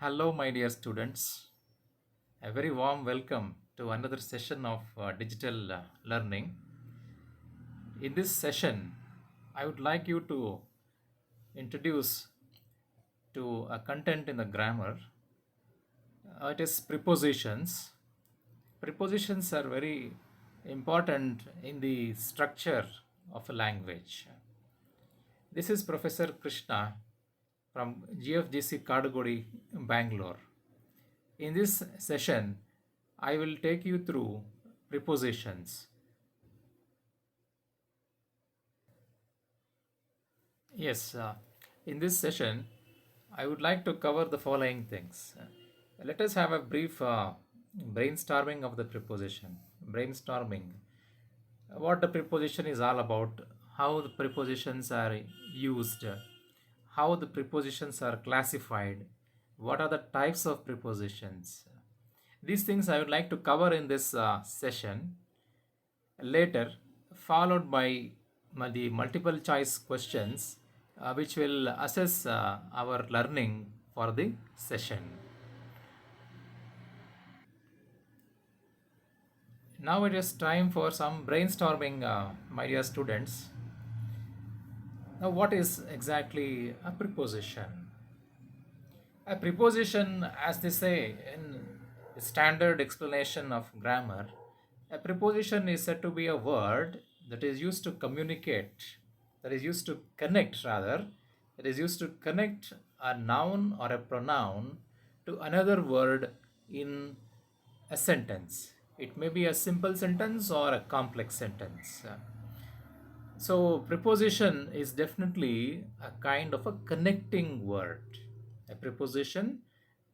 Hello, my dear students. A very warm welcome to another session of digital learning. In this session, I would like you to introduce to a content in the grammar. It is prepositions. Prepositions are very important in the structure of a language. This is Professor Krishna from GFGC Kadugodi, Bangalore. In this session, I will take you through prepositions. Yes, in this session, I would like to cover the following things. Let us have a brief brainstorming of the preposition. Brainstorming. What the preposition is all about, how the prepositions are used, how the prepositions are classified, what are the types of prepositions. These things I would like to cover in this session. Later, followed by the multiple choice questions, which will assess our learning for the session. Now it is time for some brainstorming, my dear students. Now, what is exactly a preposition? A preposition, as they say in the standard explanation of grammar, a preposition is said to be a word that is used to communicate, that is used to connect, rather, that is used to connect a noun or a pronoun to another word in a sentence. It may be a simple sentence or a complex sentence. So, preposition is definitely a kind of a connecting word. A preposition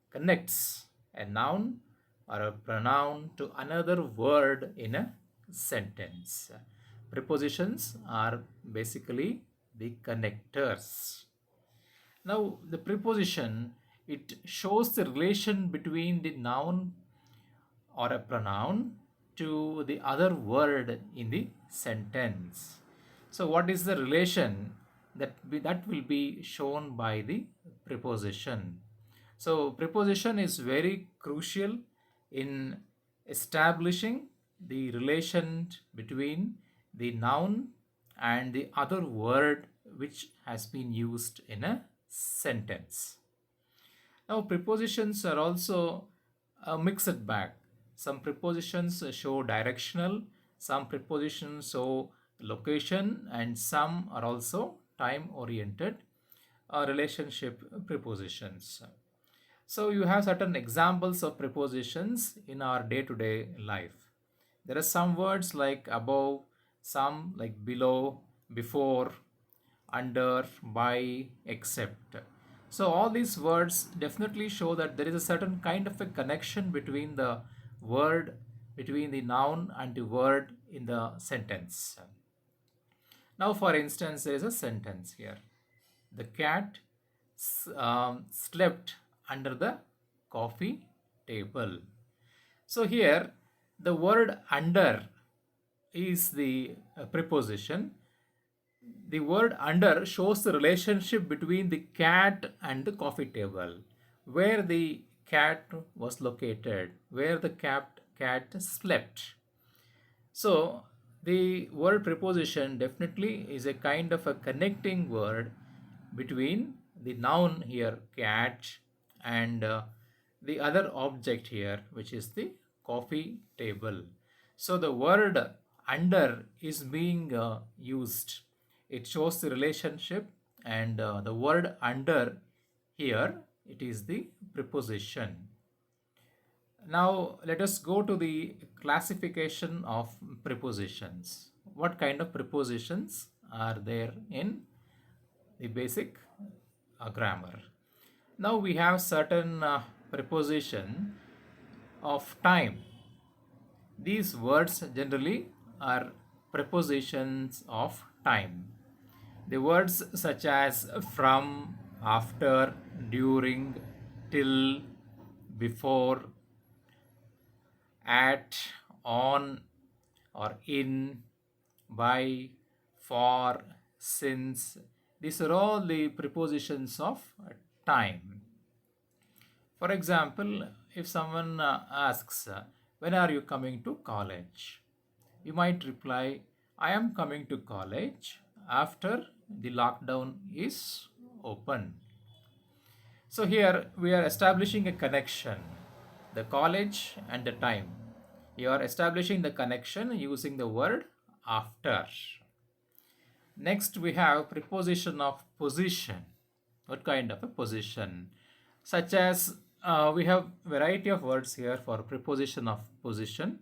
connects a noun or a pronoun to another word in a sentence. Prepositions are basically the connectors. Now, the preposition, it shows the relation between the noun or a pronoun to the other word in the sentence. So, what is the relation that will be shown by the preposition? So, preposition is very crucial in establishing the relation between the noun and the other word which has been used in a sentence. Now, prepositions are also a mixed bag. Some prepositions show directional, some prepositions show location, and some are also time oriented relationship prepositions. So, you have certain examples of prepositions in our day to day life. There are some words like above, some like below, before, under, by, except. So all these words definitely show that there is a certain kind of a connection between the word, between the noun and the word in the sentence. Now, for instance, there is a sentence here. The cat slept under the coffee table. So here, the word under is the preposition. The word under shows the relationship between the cat and the coffee table, where the cat was located, where the cat slept. So, the word preposition definitely is a kind of a connecting word between the noun here, cat, and the other object here, which is the coffee table. So, the word under is being used. It shows the relationship, and the word under here, it is the preposition. Now, let us go to the classification of prepositions. What kind of prepositions are there in the basic grammar? Now, we have certain preposition of time. These words generally are prepositions of time. The words such as from, after, during, till, before, at, on, or in, by, for, since. These are all the prepositions of time. For example, if someone asks, when are you coming to college? You might reply, I am coming to college after the lockdown is open. So here we are establishing a connection, the college and the time. You are establishing the connection using the word after. Next we have preposition of position. What kind of a position? Such as we have variety of words here for preposition of position.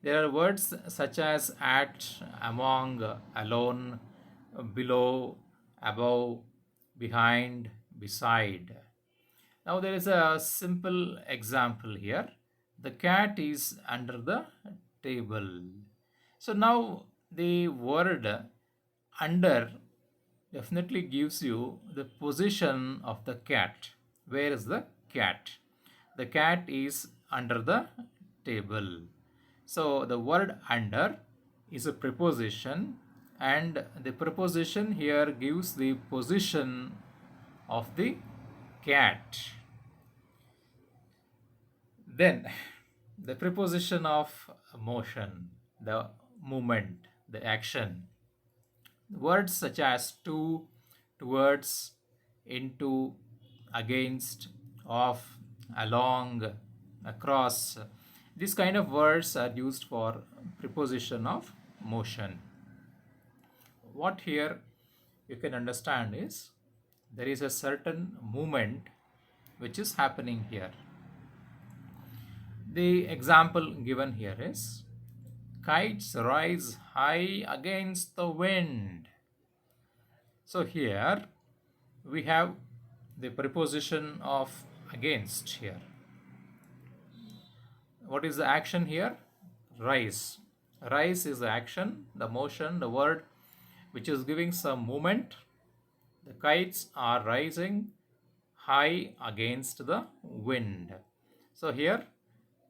There are words such as at, among, alone, below, above, behind, beside. Now there is a simple example here. The cat is under the table. So now the word under definitely gives you the position of the cat. Where is the cat? The cat is under the table. So the word under is a preposition, and the preposition here gives the position of the cat. Then the preposition of motion, the movement, the action. Words such as to, towards, into, against, off, along, across. These kind of words are used for preposition of motion. What here you can understand is there is a certain movement which is happening here. The example given here is kites rise high against the wind. So here we have the preposition of against here. What is the action here? Rise. Rise is the action, the motion, the word which is giving some movement. The kites are rising high against the wind. So here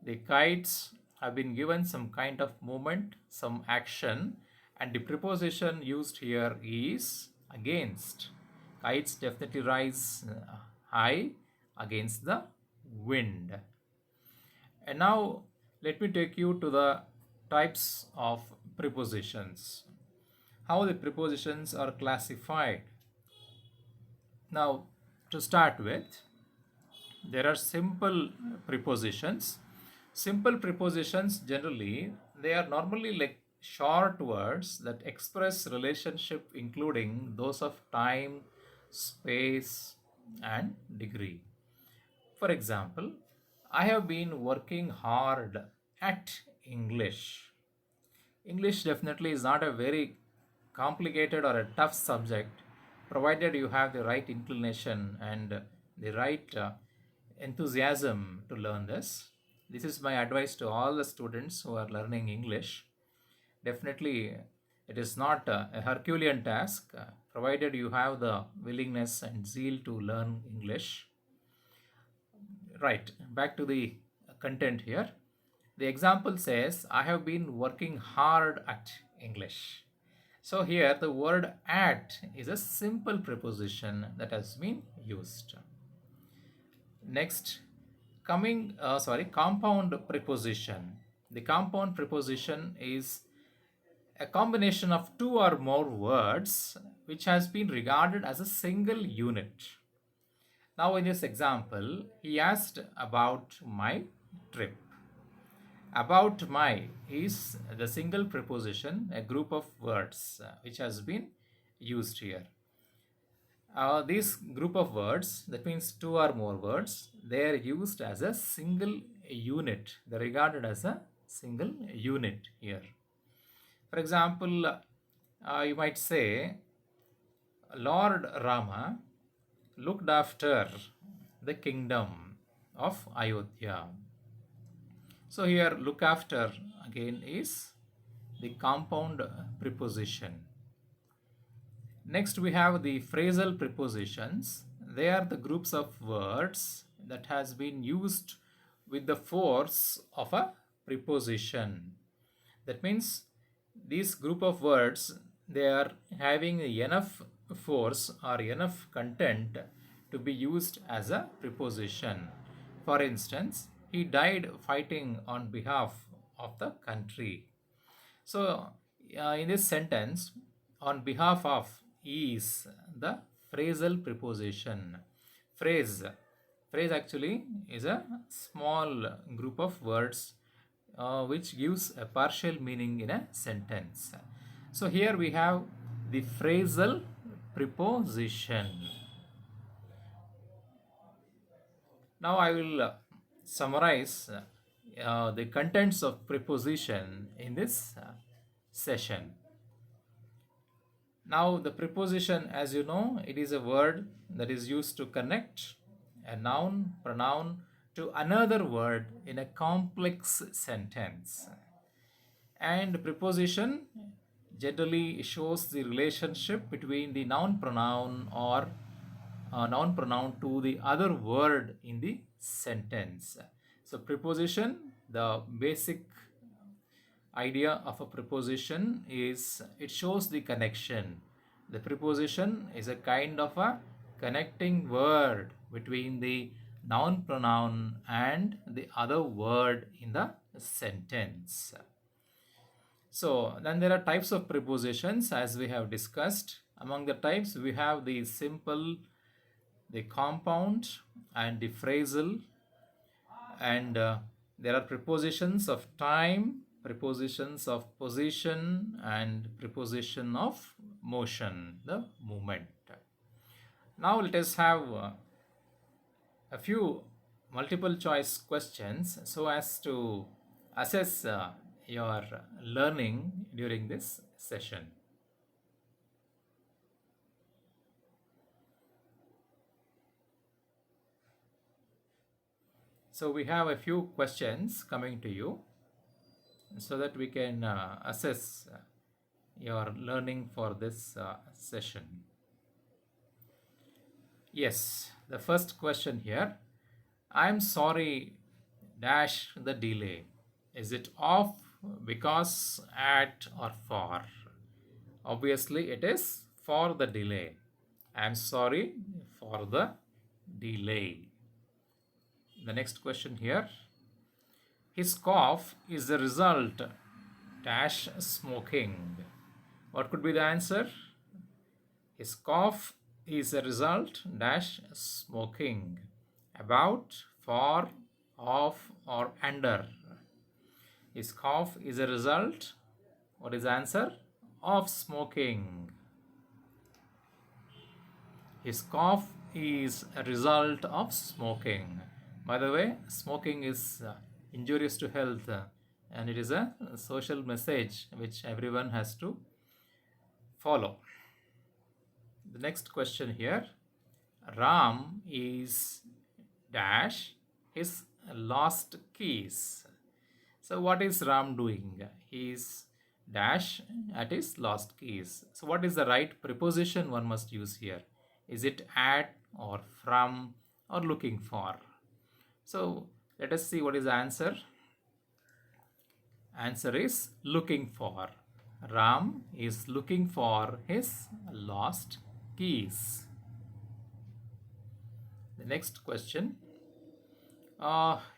the kites have been given some kind of movement, some action, and the preposition used here is against. Kites definitely rise high against the wind. And now let me take you to the types of prepositions. How the prepositions are classified. Now to start with, there are simple prepositions. Simple prepositions generally, they are normally like short words that express relationship including those of time, space, and degree. For example, I have been working hard at English. English definitely is not a very complicated or a tough subject, provided you have the right inclination and the right enthusiasm to learn this. This is my advice to all the students who are learning English. Definitely, it is not a Herculean task, provided you have the willingness and zeal to learn English. Right, back to the content here. The example says, I have been working hard at English. So here the word at is a simple preposition that has been used. Next, compound preposition. The compound preposition is a combination of two or more words which has been regarded as a single unit. Now in this example, he asked about my trip. About my is the single preposition, a group of words which has been used here. This group of words, that means two or more words, they are used as a single unit. They are regarded as a single unit here. For example, you might say, Lord Rama looked after the kingdom of Ayodhya. So here look after again is the compound preposition. Next we have the phrasal prepositions. They are the groups of words that has been used with the force of a preposition. That means this group of words, they are having enough force or enough content to be used as a preposition. For instance, he died fighting on behalf of the country. So, in this sentence, on behalf of is the phrasal preposition. Phrase. Phrase actually is a small group of words which gives a partial meaning in a sentence. So, here we have the phrasal preposition. Now I will summarize the contents of preposition in this session. Now the preposition, as you know, it is a word that is used to connect a noun, pronoun to another word in a complex sentence. And preposition generally shows the relationship between the noun pronoun or noun pronoun to the other word in the sentence. So preposition, the basic idea of a preposition is it shows the connection. The preposition is a kind of a connecting word between the noun pronoun and the other word in the sentence. So then there are types of prepositions as we have discussed. Among the types we have the simple, the compound and the phrasal, and there are prepositions of time, prepositions of position, and preposition of motion, the movement. Now let us have a few multiple choice questions so as to assess your learning during this session. So we have a few questions coming to you so that we can assess your learning for this session. Yes, the first question here. I'm sorry, dash the delay. Is it off, because, at, or for? Obviously, it is for the delay. I'm sorry for the delay. The next question here. His cough is the result, dash smoking. What could be the answer? His cough is a result, dash smoking. About, for, of, or under. His cough is a result, what is the answer? Of smoking. His cough is a result of smoking. By the way, smoking is injurious to health and it is a social message which everyone has to follow. The next question here. Ram is dash his lost keys. So what is Ram doing? He is dash at his lost keys. So what is the right preposition one must use here? Is it at, or from, or looking for? So let us see what is the answer. Answer is looking for. Ram is looking for his lost keys. The next question.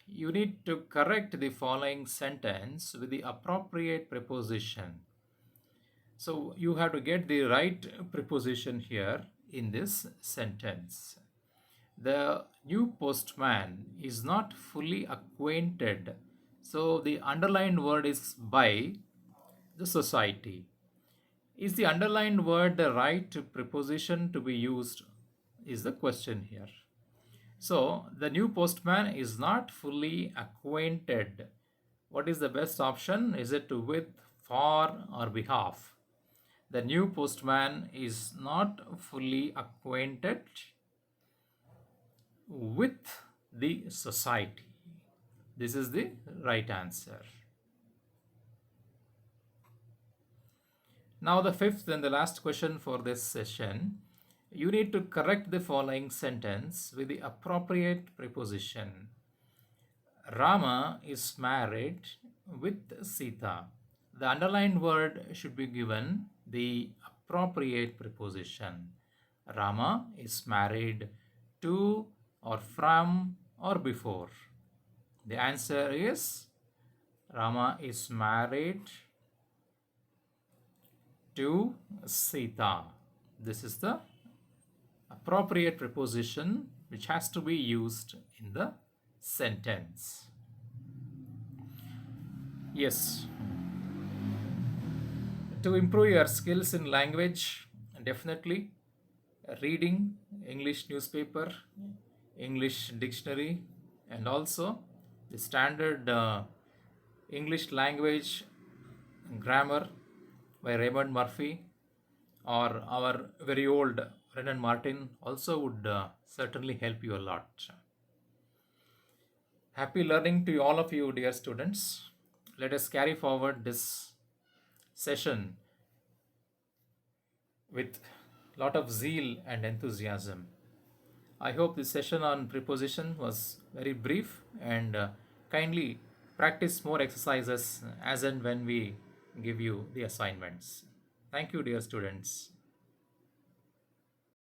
You need to correct the following sentence with the appropriate preposition. So you have to get the right preposition here in this sentence. The new postman is not fully acquainted. So the underlined word is by the society. Is the underlined word the right preposition to be used? Is the question here. So the new postman is not fully acquainted. What is the best option? Is it with, for, or behalf? The new postman is not fully acquainted with the society. This is the right answer. Now the fifth and the last question for this session. You need to correct the following sentence with the appropriate preposition. Rama is married with Sita. The underlined word should be given the appropriate preposition. Rama is married to, or from, or before? The answer is Rama is married to Sita. This is the appropriate preposition which has to be used in the sentence. Yes, to improve your skills in language, definitely reading English newspaper, English dictionary, and also the standard English language grammar by Raymond Murphy or our very old Renan Martin also would certainly help you a lot. Happy learning to all of you, dear students. Let us carry forward this session with lot of zeal and enthusiasm. I hope this session on preposition was very brief and kindly practice more exercises as and when we give you the assignments. Thank you, dear students.